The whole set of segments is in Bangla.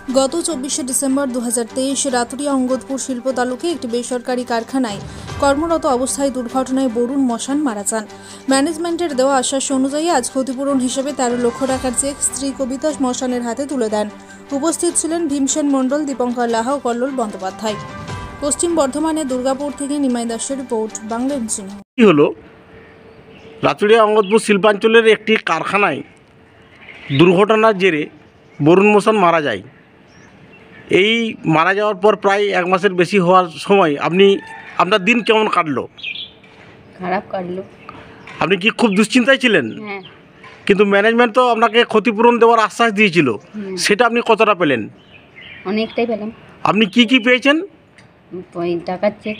গত 24শে ডিসেম্বর 2023 রাতুরিয়া অঙ্গদপুর শিল্প তালুকে একটি বেসরকারি কারখানায় কর্মরত অবস্থায় দুর্ঘটনায় বরুণ মশান মারা যান। ম্যানেজমেন্টের দেওয়া আশ্বাস অনুযায়ী আজ ক্ষতিপূরণ হিসেবে 13 লক্ষ টাকার চেক স্ত্রী কবিতা মশানের হাতে তুলে দেন। উপস্থিত ছিলেন ভীমসেন মণ্ডল, দীপঙ্কর লাহা ও কল্লোল বন্দ্যোপাধ্যায়। পশ্চিম বর্ধমানের দুর্গাপুর থেকে নিমাই দাসের রিপোর্ট, বাংলা এনচিন। কি হলো, রাতুরিয়া অঙ্গদপুর শিল্পাঞ্চলের একটি কারখানায় দুর্ঘটনার জেরে বরুণ মশান মারা যায়। এই মারা যাওয়ার পর প্রায় 1 মাসের বেশি হওয়ার সময় আপনার দিন কেমন কাটলো? খারাপ কাটলো। আপনি কি খুব দুশ্চিন্তায় ছিলেন? হ্যাঁ। কিন্তু ম্যানেজমেন্ট তো আপনাকে ক্ষতিপূরণ দেওয়ার আশ্বাস দিয়েছিল, সেটা আপনি কতটা পেলেন? অনেকটাই পেলাম। আপনি কি কি পেয়েছেন? টাকার চেক।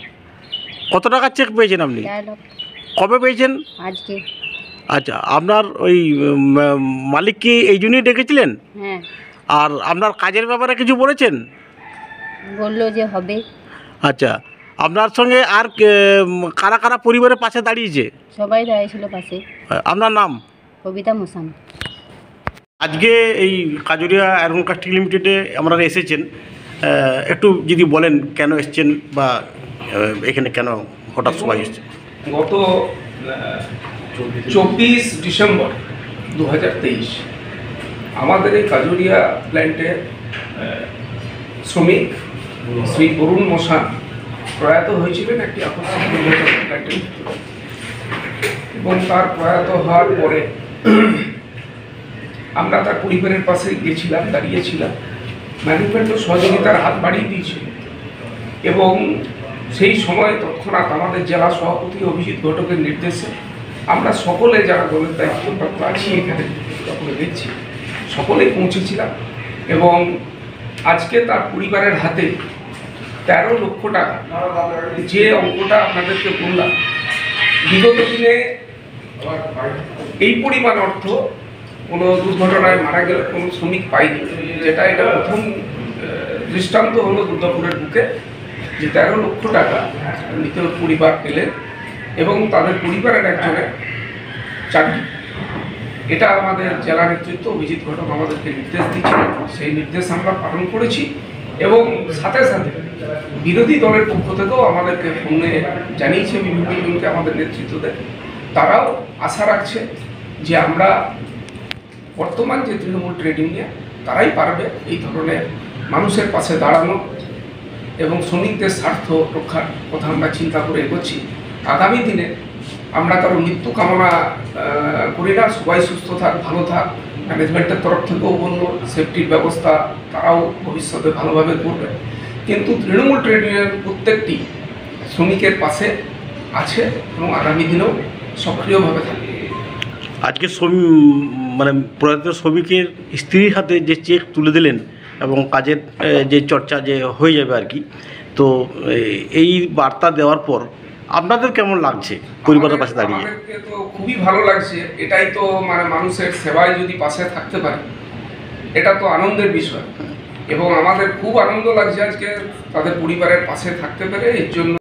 কত টাকার চেক পেয়েছেন আপনি? 4 লাখ। কবে পেয়েছেন? আজকে। আচ্ছা, আপনার ওই মালিক কি এই জন্যই ডেকেছিলেন? হ্যাঁ। আর আপনার কাজের ব্যাপারে কিছু বলেছেন? বললো যে হবে। আচ্ছা, আপনার সঙ্গে আর কারা কারা পরিবারের পাশে দাঁড়িয়েছে? সবাই দাঁড়িয়েছিল পাশে। আপনার নাম? কবিতা মশান। আজকে এই কাজুরিয়া আয়রন কাস্টিং লিমিটেডে আপনারা এসেছেন, একটু যদি বলেন কেন এসেছেন বা এখানে কেন হঠাৎ সবাই এসছে? গত 24 ডিসেম্বর 2023 আমাদের এই কাজুরিয়া প্ল্যান্টের শ্রমিক শ্রী বরুণ মশান প্রয়াত হয়েছিলেন একটি আকস্মিক দুর্ঘটনায় প্ল্যান্টের ভিতরে। এবং তার প্রয়াত হওয়ার পরে আমরা তার পরিবারের পাশে গিয়েছিলাম, দাঁড়িয়েছিলাম। ম্যানেজমেন্টও সহযোগিতার হাত বাড়িয়ে দিয়েছিল এবং সেই সময় তৎক্ষণাৎ আমাদের জেলা সভাপতি অভিজিৎ ঘটকের নির্দেশে আমরা সকলে যারা দলের দায়িত্বপ্রাপ্ত আছি এখানে সকলে দেখছি, সকলেই পৌঁছেছিলাম এবং আজকে তার পরিবারের হাতে 13 লক্ষ টাকা, যে অঙ্কটা আপনাদেরকে বললাম, বিগত দিনে এই পরিমাণ অর্থ কোনো দুর্ঘটনায় মারা গেলে কোনো শ্রমিক পায়নি, যেটা এটা প্রথম দৃষ্টান্ত হলো দুর্গাপুরের বুকে, যে 13 লক্ষ টাকা মৃত পরিবার পেলেন এবং তাদের পরিবারের একজনের চাকরি। এটা আমাদের জেলা নেতৃত্ব অভিজিৎ ঘটক আমাদেরকে নির্দেশ দিয়েছিলেন, সেই নির্দেশ আমরা পালন করেছি এবং সাথে সাথে বিরোধী দলের পক্ষ থেকেও আমাদেরকে ফোনে জানিয়েছে বিভিন্ন জনকে আমাদের নেতৃত্ব দেয়। তারাও আশা রাখছে যে আমরা বর্তমান যে তৃণমূল ট্রেড ইউনিয়ন তারাই পারবে এই ধরনের মানুষের পাশে দাঁড়ানো এবং শ্রমিকদের স্বার্থ রক্ষার কথা আমরা চিন্তা করে এগোচ্ছি। আগামী দিনে আমরা কারো মৃত্যু কামনা করি না, সবাই সুস্থ থাক, ভালো থাক। ম্যানেজমেন্টের তরফ থেকেও বললো সেফটির ব্যবস্থা তারাও ভবিষ্যতে ভালোভাবে করবে, কিন্তু তৃণমূল ট্রেড ইউনিয়ন প্রত্যেকটি শ্রমিকের পাশে আছে এবং আগামী দিনেও সক্রিয়ভাবে থাকবে। আজকে মানে প্রয়াত শ্রমিকের স্ত্রীর হাতে যে চেক তুলে দিলেন এবং কাজের যে চর্চা যে হয়ে যাবে আর কি, তো এই বার্তা দেওয়ার পর আপনাদের কেমন লাগছে পরিবারের পাশে দাঁড়িয়ে? আমাদেরকে তো খুবই ভালো লাগছে। এটাই তো মানে মানুষের সেবায় যদি পাশে থাকতে পারি, এটা তো আনন্দের বিষয় এবং আমাদের খুব আনন্দ লাগছে আজকে তাদের পরিবারের পাশে থাকতে পেরে। এর জন্য